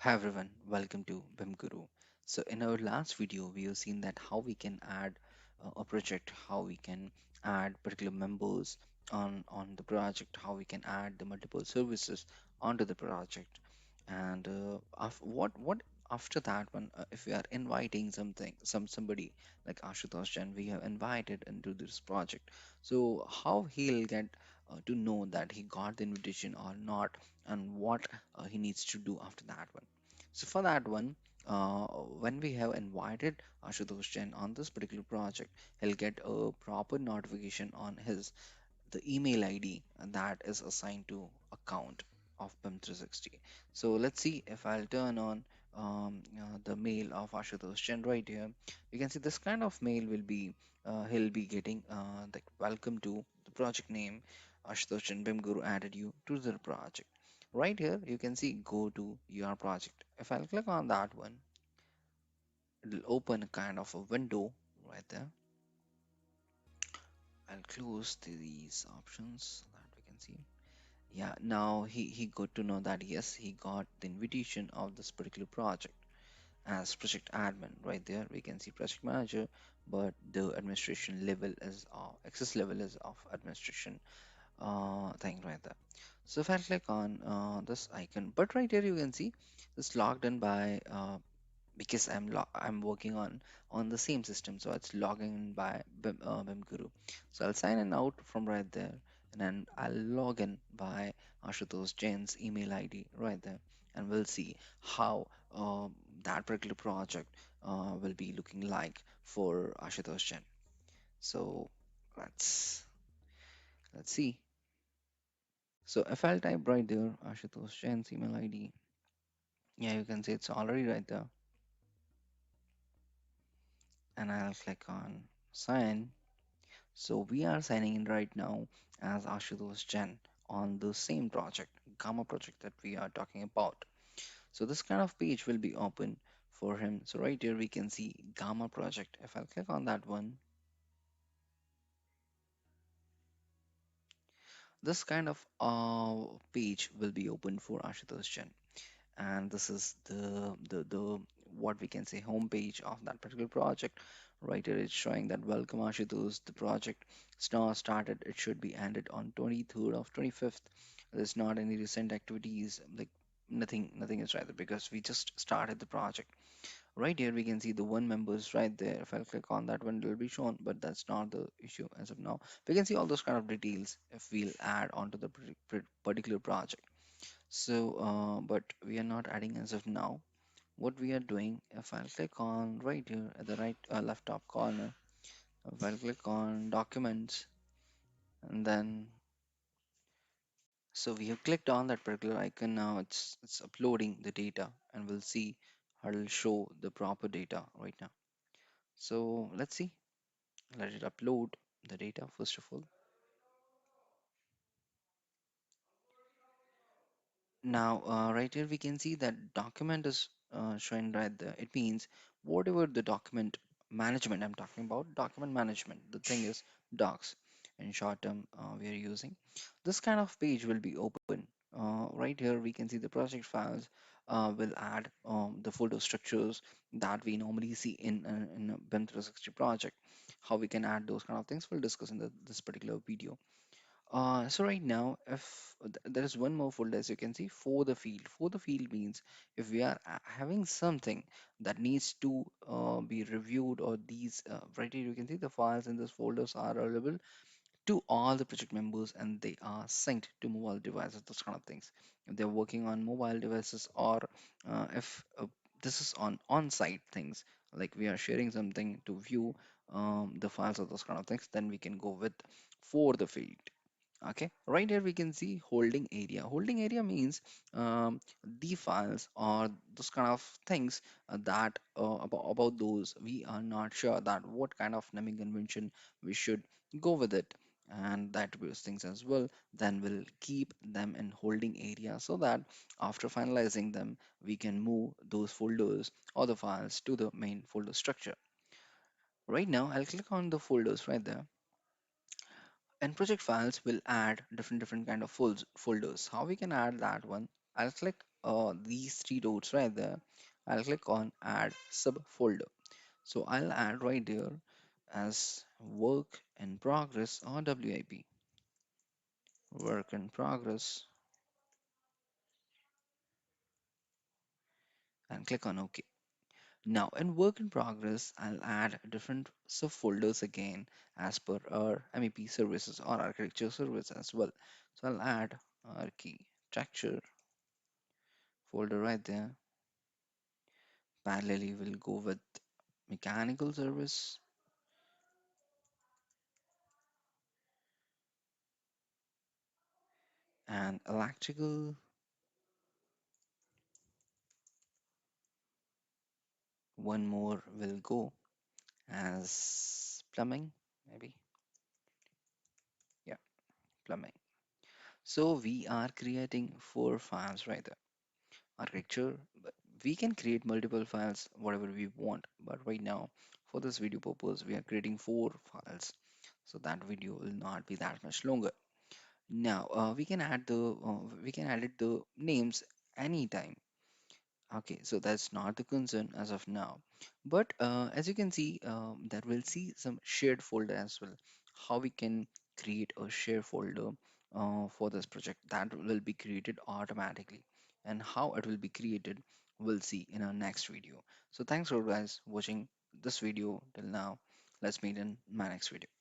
Hi everyone, welcome to BIM Guru. So in our last video, we have seen that how we can add a project, how we can add particular members on the project, how we can add the multiple services onto the project, and what after that one, if we are inviting somebody like Ashutosh Jain, we have invited into this project. So how he'll get to know that he got the invitation or not, and what he needs to do after that one. So for that one, when we have invited Ashutosh Jain on this particular project, he'll get a proper notification on his the email ID that is assigned to account of BIM 360. So let's see if I'll turn on the mail of Ashutosh Jain right here. You can see this kind of mail will be he'll be getting the welcome to the project name. Ashutosh Jain BIM Guru added you to the project. Right here, you can see go to your project. If I'll click on that one, it'll open a kind of a window right there. I'll close these options so that we can see. Yeah, now he got to know that yes, he got the invitation of this particular project as project admin. Right there, we can see project manager, but the administration level is access level is of administration thing right there. So if I click on this icon, but right here you can see it's logged in by because I'm working on the same system, so it's logging in by BIM Guru. So I'll sign in out from right there, and then I'll log in by Ashutosh Jain's email ID right there, and we'll see how that particular project will be looking like for Ashutosh Jain. So let's see. So if I'll type right there Ashutosh Jain's email ID, yeah, you can see it's already right there, and I'll click on sign. So we are signing in right now as Ashutosh Jain on the same project, Gamma project that we are talking about. So this kind of page will be open for him. So right here we can see Gamma project. If I click on that one, this kind of page will be open for Ashutosh Jain. And this is the what we can say home page of that particular project. Right here it's showing that welcome Ashutosh, the project started, it should be ended on 23rd of 25th. There's not any recent activities, like nothing is right there because we just started the project. Right here we can see the one members right there. If I click on that one, it will be shown, but that's not the issue as of now. We can see all those kind of details if we'll add onto the particular project. So, but we are not adding as of now. What we are doing, if I'll click on right here at the right left top corner, if I'll click on documents, and then so we have clicked on that particular icon. Now it's uploading the data, and we'll see how it'll show the proper data right now. So let's see. Let it upload the data first of all. Now, right here we can see that document is showing right there. It means whatever the document management I'm talking about, document management. The thing is docs in short term we are using. This kind of page will be open. Right here we can see the project files will add the folder structures that we normally see in a BIM 360 project. How we can add those kind of things we'll discuss in this particular video. So right now, if there is one more folder, as you can see, for the field. For the field means if we are having something that needs to be reviewed, or these right here, you can see the files in these folders are available to all the project members, and they are synced to mobile devices. Those kind of things. If they're working on mobile devices, or if this is on-site things, like we are sharing something to view the files or those kind of things, then we can go with for the field. Okay, right here we can see holding area. Holding area means the files or those kind of things that about those we are not sure that what kind of naming convention we should go with it, and database things as well. Then we'll keep them in holding area so that after finalizing them, we can move those folders or the files to the main folder structure. Right now, I'll click on the folders right there, and project files will add different kind of folders. How we can add that one? I'll click these three dots right there, I'll click on add subfolder. So I'll add right there as work in progress or WIP, work in progress, and click on OK. Now in work in progress, I'll add different subfolders again as per our MEP services or architecture service as well. So I'll add architecture folder right there. Parallelly, we'll go with mechanical service and electrical. One more will go as plumbing, maybe. Yeah, plumbing. So we are creating four files right there. Architecture, but we can create multiple files, whatever we want. But right now, for this video purpose, we are creating four files. So that video will not be that much longer. Now we can edit the names anytime. Okay, so that's not the concern as of now. But as you can see, that we'll see some shared folder as well. How we can create a share folder for this project that will be created automatically. And how it will be created, we'll see in our next video. So thanks for guys watching this video till now. Let's meet in my next video.